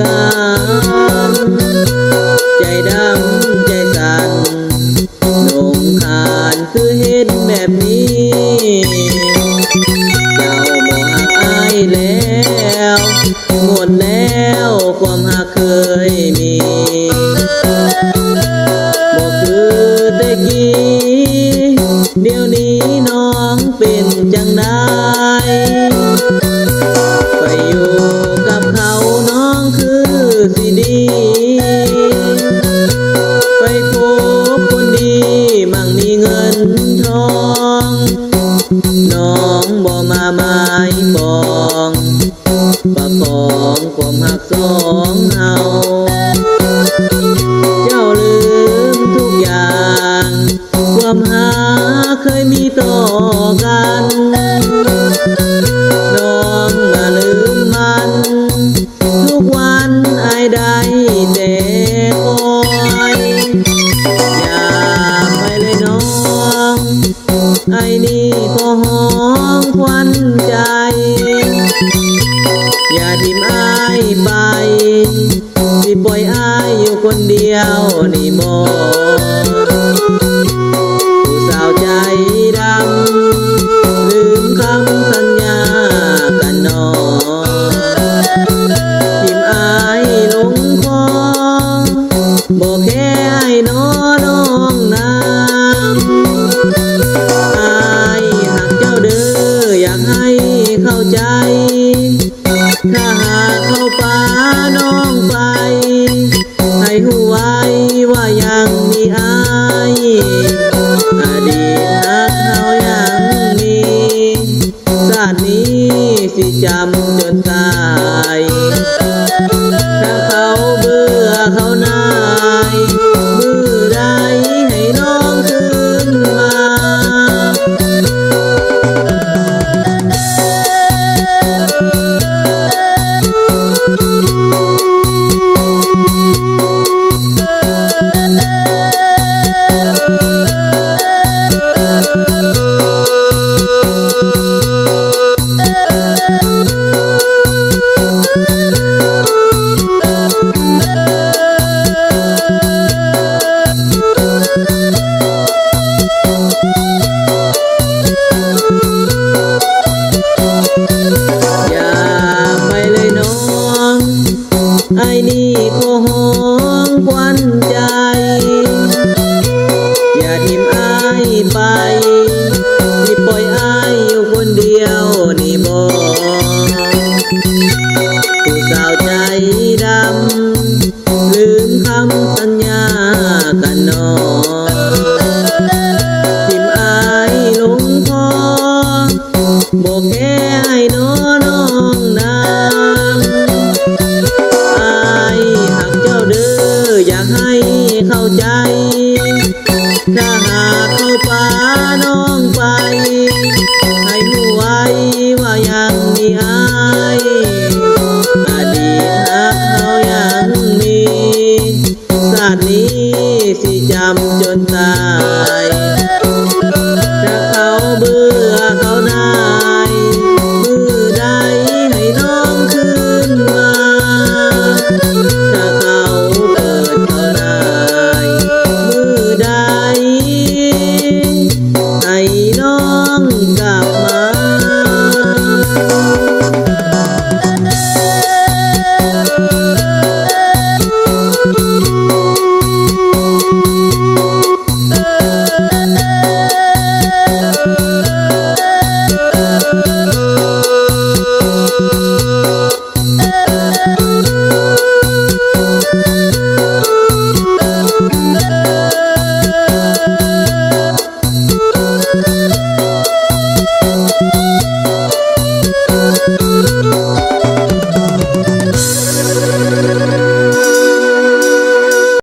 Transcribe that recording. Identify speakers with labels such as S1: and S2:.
S1: กันใจดำใจสั่นลงขานคือเห็นแบบนี้เจ้าบ่หักอายแล้วหมดแล้วความหักเคยมีบ่คือแต่กี้เดี๋ยวนี้น้องเป็นจังได้ไปอยู่กับเขาน้องคือสิดีไปพบคนดีมั่งมีเงินทองน้องบ่มาหมายปองประคองความหักสองเฮาเจ้าลืมทุกอย่างความหาเคยมีต่อกันน้องมาลืมมันทุกวันอายได้แต่คอยอย่าไปเลยน้องไอ้นี่ก็หอมควันใจอย่าทิ้งอายไปที่ปล่อยอายอยู่คนเดียวนี่บ่ผู้สาวใจดำลืมคำสัญญากันนอทิ้งอายลงคลองบอกแค่ให้น้องน้ำอายหักเจ้าเด้ออยากให้เข้าใจถ้าหากเข้าป่าน้องไปให้หูไว้ว่ายังมีอายอดีตรักเขายังมีชาตินี้สิจำจนตายถ้าเขาเบื่อเขานายมือใดให้น้องคืนมาไอ้นี่ก็หอมควันใจอย่าทิ้งอายไปที่ปล่อยอายอยู่คนเดียวนี่บ่ผู้สาวใจดำลืมคำสัญญา